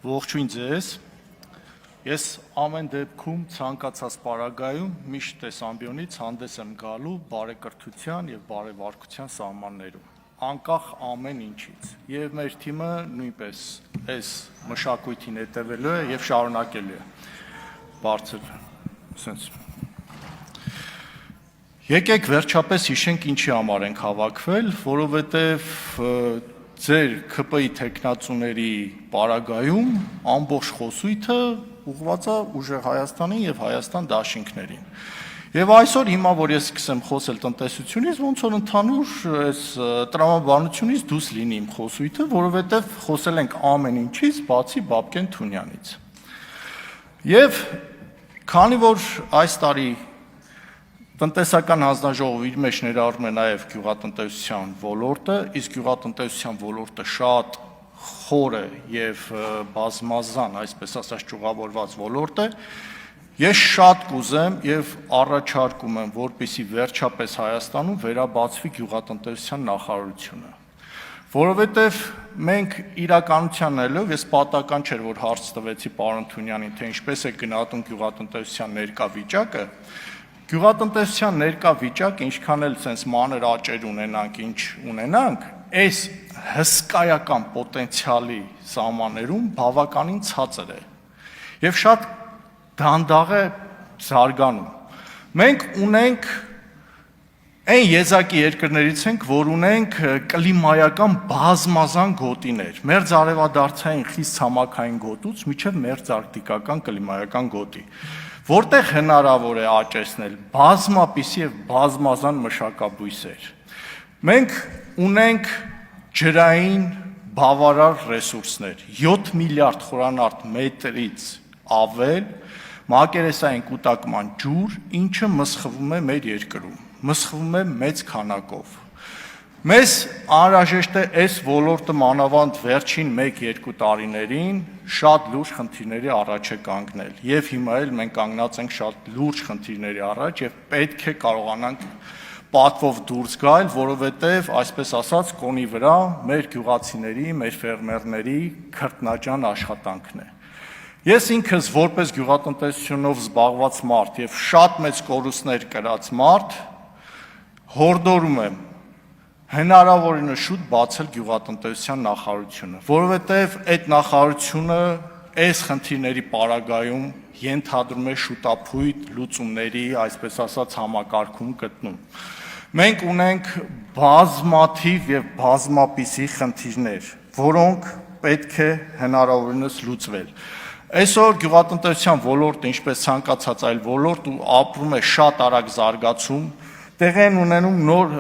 Ողջույն ձեզ։ Ես ամեն դեպքում ցանկացած պարագայում միշտ այս ամբիոնից հանդես եմ գալու բարեկրթության եւ բարեվարկության սահմաններում, անկախ ամեն ինչից։ Եվ մեր թիմը նույնպես այս մշակույթին հետևելու է եւ շարունակելու է։ Բարձր, sense։ Եկեք վերջապես հիշենք ինչի համար ենք հավաքվել, որովհետեւ ձեր ԿՊ-ի տեխնացուների պարագայում ամբողջ խոսույթը ուղղված է ուժեղ Հայաստանին եւ Հայաստան դաշինքներին։ Եվ այսօր հիմա որ ես սկսեմ խոսել տնտեսությունից, ոնց որ ընդհանուր այս տրամաբանությունից դուրս լինի իմ խոսույթը, որովհետեւ խոսել ենք ամեն ինչից, բացի Բաբկեն Թունյանից։ Եվ քանի որ այս տարի տնտեսական հանձնաժողովը իր մեջ ներառում է նաև գյուղատնտեսության ոլորտը, իսկ գյուղատնտեսության ոլորտը շատ խոր է եւ բազմազան, այսպես ասած, ճյուղավորված ոլորտ է, ես շատ կուզեմ եւ առաջարկում եմ, որպեսզի վերջապես Հայաստանում վերաբացվի գյուղատնտեսության նախարարությունը, որովհետեւ մենք իրականությանն ելնելով, ես պատահական չէր, որ հարց տվեցի պարոն Թունյանին, թե ինչպես է գնահատում գյուղատնտեսության ներկա վիճակը։ Գյուղատնտեսության ներկա վիճակը, ինչքան էլ sense մանր աճեր ունենանք, ինչ ունենանք, այս հսկայական պոտենցիալի սահմաններում բավականին ցածր է եւ շատ դանդաղ է զարգանում։ Մենք ունենք այն եզակի երկրներից ենք, որ ունենք կլիմայական բազմազան գոտիներ, մերձարևադարձային խիստ ցամաքային գոտուց մինչև մերձարկտիկական կլիմայական գոտի, որտեղ հնարավոր է աճեցնել բազմապիսի եւ բազմազան մշակաբույսեր։ Մենք ունենք ջրային բավարար ռեսուրսներ, 7 միլիարդ խորանարդ մետրից ավել մակերեսային կուտակման ջուր, ինչը մսխվում է մեր երկրում, մսխվում է մեծ քանակով։ Մեզ անհրաժեշտ է այս ոլորտը մանավանդ վերջին 1-2 տարիներին շատ լուրջ խնդիրների առաջ է կանգնել եւ հիմա էլ մենք կանգնած ենք շատ լուրջ խնդիրների առաջ եւ պետք է կարողանանք պատվով դուրս գալ, որովհետեւ այսպես ասած կոնի վրա մեր գյուղացիների, մեր ֆերմերների քրտնաջան աշխատանքն է։ Ես ինքս որպես գյուղատնտեսությունով զբաղված մարդ եւ շատ մեծ կորուստներ կրած մարդ հորդորում եմ հնարավորինս շուտ բացել գյուղատնտեսության նախարարությունը, որովհետև այդ նախարարությունը այս խնդիրների պարագայում ենթադրում է շուտափույթ լուծումների, այսպես ասած, համակարգում գտնում։ Մենք ունենք բազմաթիվ եւ բազմապիսի խնդիրներ, որոնք պետք է հնարավորինս լուծվել։ Այսօր գյուղատնտեսության ոլորտը, ինչպես ցանկացած այլ ոլորտ, ապրում է շատ արագ զարգացում, տեղի են ունենում նոր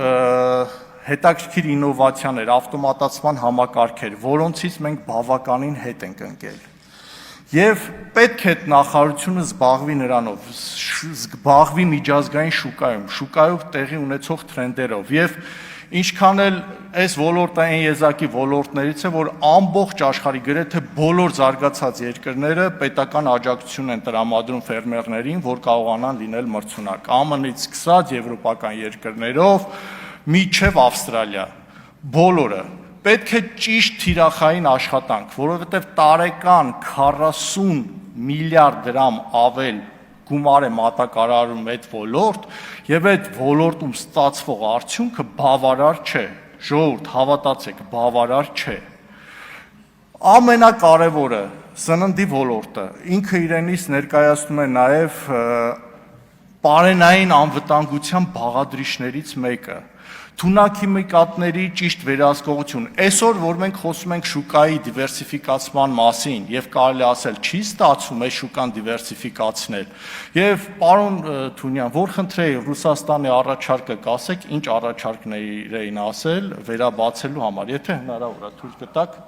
հետաքրքիր ինովացիաներ, ավտոմատացման համակարգեր, որոնցից մենք բավականին հետ ենք ընկել։ Եվ պետք է նախարարությունը զբաղվի նրանով, զբաղվի միջազգային շուկայով տեղի ունեցող թրենդերով եւ ինչքան էլ այս ոլորտը այն եզակի ոլորտներից է, որ ամբողջ աշխարհի գրեթե բոլոր զարգացած երկրները պետական աջակցություն են տրամադրում ֆերմերներին, որ կարողանան լինել մրցունակ, ԱՄՆ-ից սկսած եվրոպական երկրներով միջև Ավստրալիա, բոլորը պետք է ճիշտ թիրախային աշխատանք, որովհետև տարեկան 40 միլիարդ դրամ ավել գումար է մատակարարում այդ ոլորտ եւ այդ ոլորտում ստացվող արդյունքը բավարար չէ, ժողովուրդ հավատացեք, բավարար չէ։ Ամենակարևորը սննդի ոլորտը ինքը իրենից ներկայացնում է նաեւ պարենային անվտանգության բաղադրիչներից մեկը, թունաքիմիկատների ճիշտ վերահսկողություն։ Այսօր, որ մենք խոսում ենք շուկայի դիվերսիֆիկացման մասին եւ կարելի ասել չի ստացվում այս շուկան դիվերսիֆիկացնել։ Եվ պարոն Թունյան, որ խնդրեի Ռուսաստանի առաջարկը կասեք, ինչ առաջարկներ էին ասել վերաբացելու համար, եթե հնարավոր է թույլ կտաք։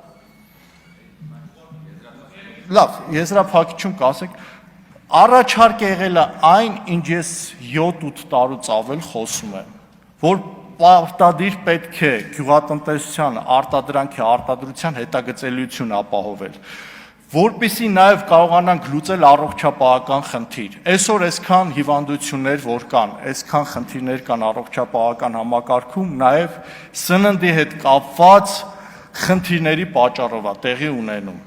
Լավ, եզրափակիչում կասեք, առաջարկ եղել է այն, ինչ ես 7-8 տարուց ավել խոսում եմ, որ պարտադիր պետք է գյուղատնտեսության արտադրանքի արտադրության հետագծելիություն ապահովել, որպեսզի նաև կարողանանք լուծել առողջապահական խնդիր։ Այսօր այսքան հիվանդություններ, որ կան, այսքան խնդիրներ կան առողջապահական համակարգում, նաև սննդի հետ կապված խնդիրների պատճառով է տեղի ունենում։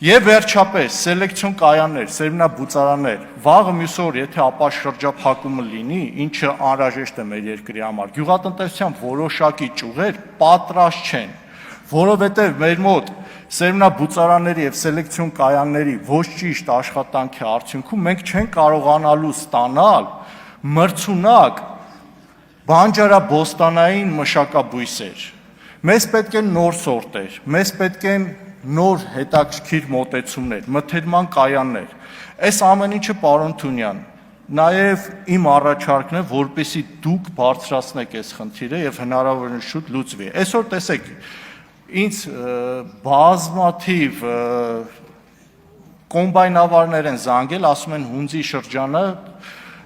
Եվ վերջապես սելեկցիոն կայաններ, սերմնաբուծարաններ, վաղը մյուս օր, եթե ապաշրջափակումը լինի, ինչը անհրաժեշտ է մեր երկրի համար, գյուղատնտեսության որոշակի ճյուղեր պատրաստ չեն, որովհետև մեր մոտ սերմնաբուծարանների եւ սելեկցիոն կայանների ոչ ճիշտ աշխատանքի արդյունքում մենք չենք կարողանալու ստանալ մրցունակ բանջարաբոստանային մշակաբույսեր։ Մեզ պետք են նոր սորտեր, մեզ պետք են նոր հետաքրքիր մոտեցումներ, մթերման կայաններ։ Այս ամեն ինչը, պարոն Թունյան, նաև իմ առաջարկն է, որպեսզի դուք բարձրացնեք այս խնդիրը եւ հնարավորինս շուտ լուծվի։ Այսօր տեսեք, ինձ բազմաթիվ կոմբայնավարներ են զանգել, ասում են Հունձի շրջանը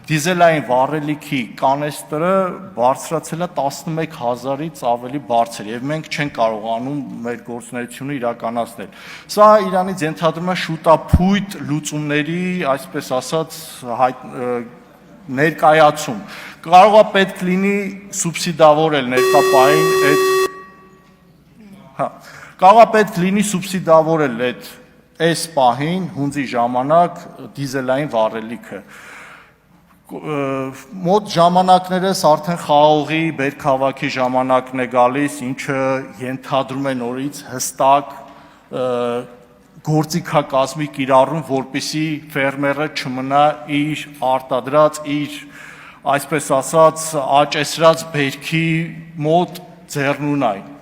դիզելային վառելիքի կանեստրը բարձրացել է 11,000-ից ավելի բարձր եւ մենք չենք կարողանում մեր գործունեությունը իրականացնել։ Սա իրանից ենթադրում է շուտափույթ լուծումների, այսպես ասած, ներկայացում։ Կարող է պետք լինի սուբսիդավորել ներկապային կարող է պետք լինի սուբսիդավորել այս պահին Հունձի ժամանակ դիզելային վառելիքը։ Մոտ ժամանակներս արդեն խաղողի բերքահավաքի ժամանակն է գալիս, ինչը ենթադրում է նորից հստակ գործիքակազմի կիրառում, որպեսզի ֆերմերը չմնա իր արտադրած, իր այսպես ասած աճեցրած բերքի մոտ ձեռնունայն։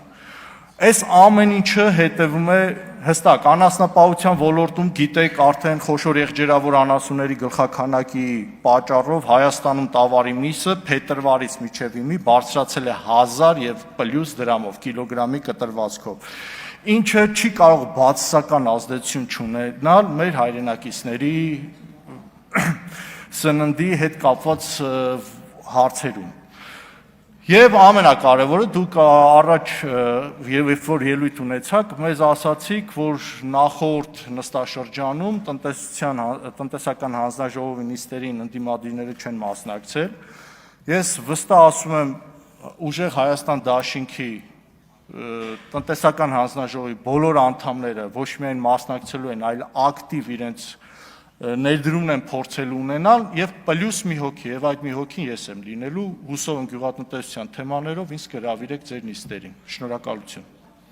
Այս ամեն ինչը հետևում է հստակ անասնապահության ոլորտում, գիտեք, արդեն խոշոր եղջերավոր անասունների գլխաքանակի պատճառով Հայաստանում տավարի միսը փետրվարից մինչև հիմա բարձրացել է 1000 եւ պլյուս դրամով կիլոգրամի կտրվածքով, ինչը չի կարող բացասական ազդեցություն չունենալ մեր հայրենակիցների սննդի հետ կապված հարցերում։ Եվ ամենակարևորը, դուք առաջ երբ որ ելույթ ունեցաք, մեզ ասացիք, որ նախորդ նստաշրջանում տնտեսական հանձնաժողովի նիստերին ընդդիմադիրները չեն մասնակցել։ Ես վստահ ասում եմ, ուժեղ Հայաստան դաշինքի տնտեսական հանձնաժողովի բոլոր անդամները ոչ միայն մասնակցելու են, այլ ակտիվ իրենց ներդրումն են փորձելու ունենալ եւ պլյուս մի հոգի եւ այդ մի հոգին ես եմ լինելու, հուսով եմ գյուղատնտեսության թեմաներով ինձ կհրավիրեք ձեր նիստերին։ Շնորհակալություն։